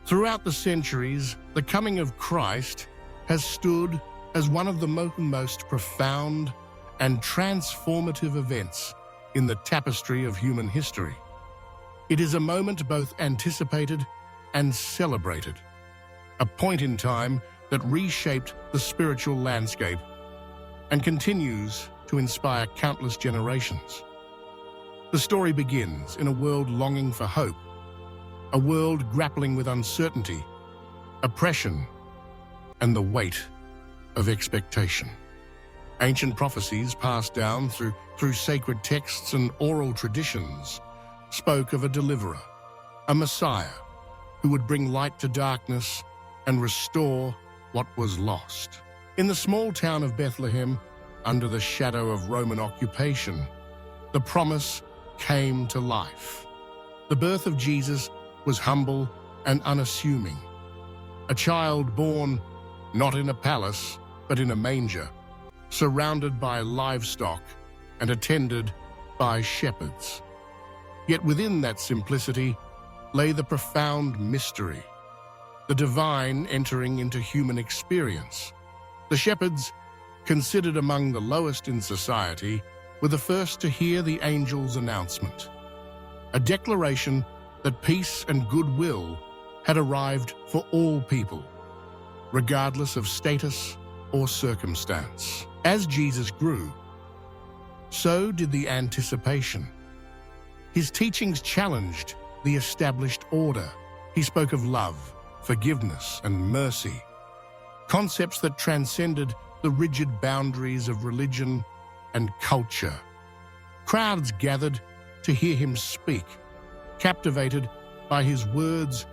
Throughout the centuries, the coming of Christ has stood as one of the most profound and transformative events in the tapestry of human history. It is a moment both anticipated and celebrated, a point in time that reshaped the spiritual landscape and continues to inspire countless generations. The story begins in a world longing for hope, a world grappling with uncertainty, oppression, and the weight of expectation. Ancient prophecies passed down through sacred texts and oral traditions spoke of a deliverer, a Messiah, who would bring light to darkness and restore what was lost. In the small town of Bethlehem, under the shadow of Roman occupation, the promise came to life. The birth of Jesus was humble and unassuming. A child born not in a palace, but in a manger, surrounded by livestock and attended by shepherds. Yet within that simplicity lay the profound mystery, the divine entering into human experience. The shepherds, considered among the lowest in society, were the first to hear the angel's announcement, a declaration that peace and goodwill had arrived for all people, regardless of status or circumstance. As Jesus grew, so did the anticipation. His teachings challenged the established order. He spoke of love, forgiveness, and mercy, concepts that transcended the rigid boundaries of religion and culture. Crowds gathered to hear him speak, captivated by his words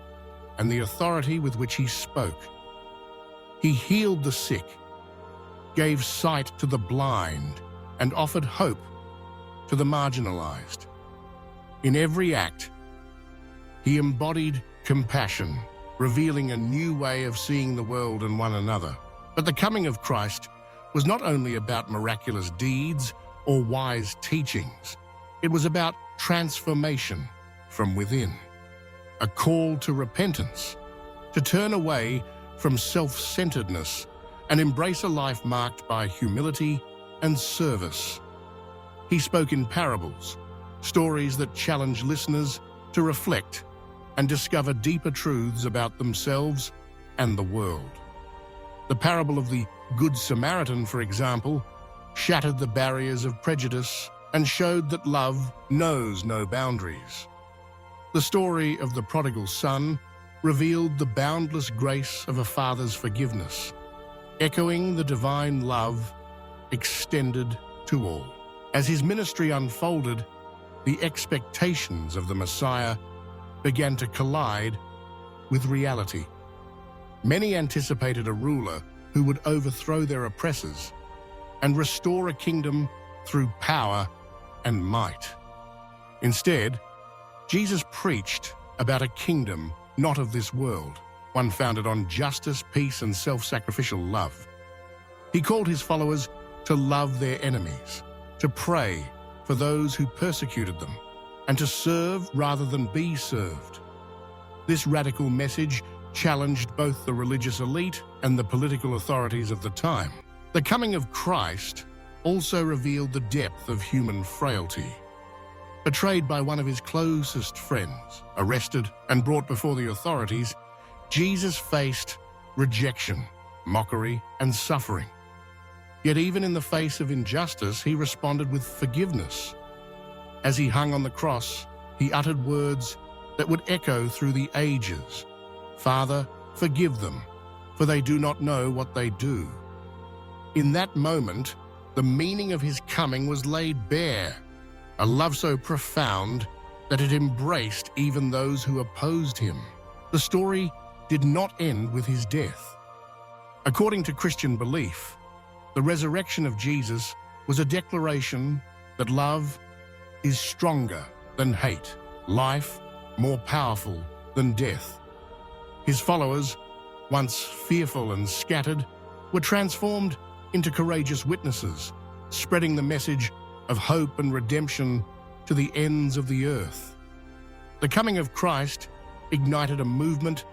and the authority with which he spoke. He healed the sick, gave sight to the blind, and offered hope to the marginalized. In every act, he embodied compassion, revealing a new way of seeing the world and one another. But the coming of Christ was not only about miraculous deeds or wise teachings. It was about transformation from within, a call to repentance, to turn away from self-centeredness and embrace a life marked by humility and service. He spoke in parables, stories that challenge listeners to reflect and discover deeper truths about themselves and the world. The parable of the Good Samaritan, for example, shattered the barriers of prejudice and showed that love knows no boundaries. The story of the prodigal son revealed the boundless grace of a father's forgiveness, echoing the divine love extended to all. As his ministry unfolded, the expectations of the Messiah began to collide with reality. Many anticipated a ruler who would overthrow their oppressors and restore a kingdom through power and might. Instead, Jesus preached about a kingdom not of this world, one founded on justice, peace, and self-sacrificial love. He called his followers to love their enemies, to pray for those who persecuted them, and to serve rather than be served. This radical message challenged both the religious elite and the political authorities of the time. The coming of Christ also revealed the depth of human frailty. Betrayed by one of his closest friends, arrested and brought before the authorities, Jesus faced rejection, mockery, and suffering. Yet even in the face of injustice, he responded with forgiveness. As he hung on the cross, he uttered words that would echo through the ages. "Father, forgive them, for they do not know what they do." In that moment, the meaning of his coming was laid bare, a love so profound that it embraced even those who opposed him. The story did not end with his death. According to Christian belief, the resurrection of Jesus was a declaration that love is stronger than hate, life more powerful than death. His followers, once fearful and scattered, were transformed into courageous witnesses, spreading the message of hope and redemption to the ends of the earth. The coming of Christ ignited a movement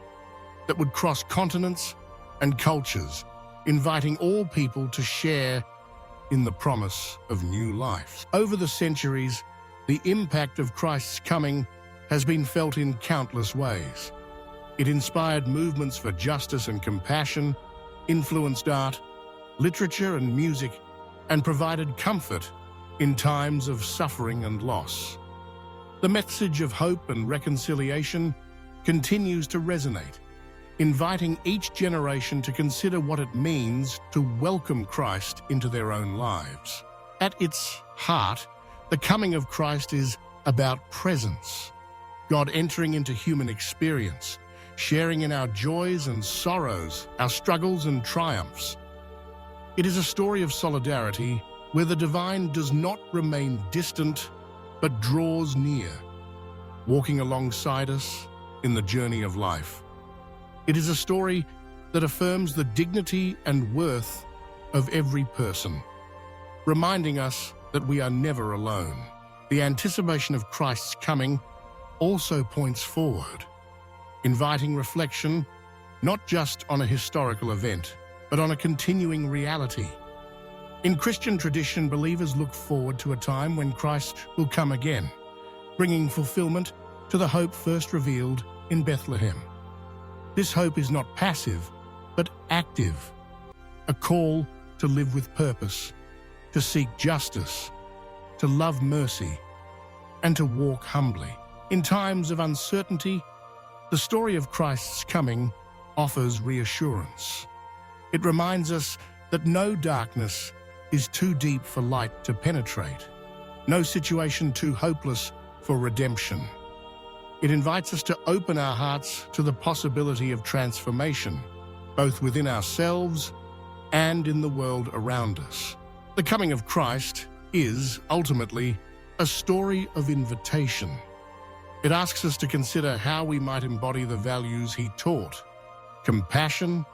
that would cross continents and cultures, inviting all people to share in the promise of new life. Over the centuries, the impact of Christ's coming has been felt in countless ways. It inspired movements for justice and compassion, influenced art, literature and music, and provided comfort in times of suffering and loss. The message of hope and reconciliation continues to resonate, inviting each generation to consider what it means to welcome Christ into their own lives. At its heart, the coming of Christ is about presence, God entering into human experience, sharing in our joys and sorrows, our struggles and triumphs. It is a story of solidarity where the divine does not remain distant, but draws near, walking alongside us in the journey of life. It is a story that affirms the dignity and worth of every person, reminding us that we are never alone. The anticipation of Christ's coming also points forward, inviting reflection not just on a historical event, but on a continuing reality. In Christian tradition, believers look forward to a time when Christ will come again, bringing fulfillment to the hope first revealed in Bethlehem. This hope is not passive, but active, a call to live with purpose, to seek justice, to love mercy, and to walk humbly. In times of uncertainty, the story of Christ's coming offers reassurance. It reminds us that no darkness is too deep for light to penetrate, no situation too hopeless for redemption. It invites us to open our hearts to the possibility of transformation, both within ourselves and in the world around us. The coming of Christ is, ultimately, a story of invitation. It asks us to consider how we might embody the values he taught: compassion,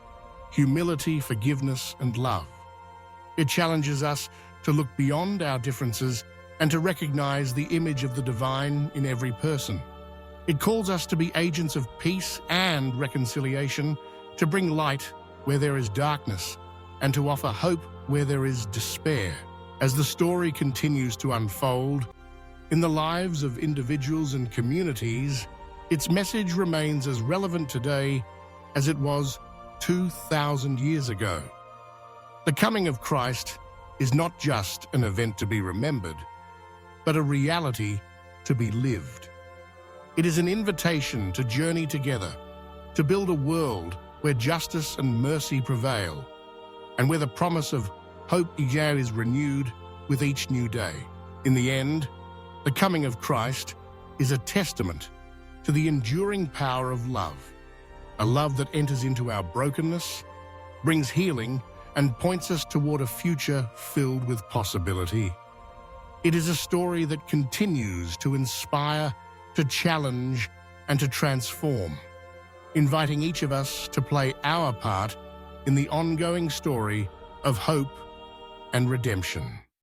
humility, forgiveness, and love. It challenges us to look beyond our differences and to recognize the image of the divine in every person. It calls us to be agents of peace and reconciliation, to bring light where there is darkness, and to offer hope where there is despair. As the story continues to unfold in the lives of individuals and communities, its message remains as relevant today as it was 2,000 years ago. The coming of Christ is not just an event to be remembered, but a reality to be lived. It is an invitation to journey together, to build a world where justice and mercy prevail, and where the promise of hope is renewed with each new day. In the end, the coming of Christ is a testament to the enduring power of love, a love that enters into our brokenness, brings healing, and points us toward a future filled with possibility. It is a story that continues to inspire, to challenge, and to transform, inviting each of us to play our part in the ongoing story of hope and redemption.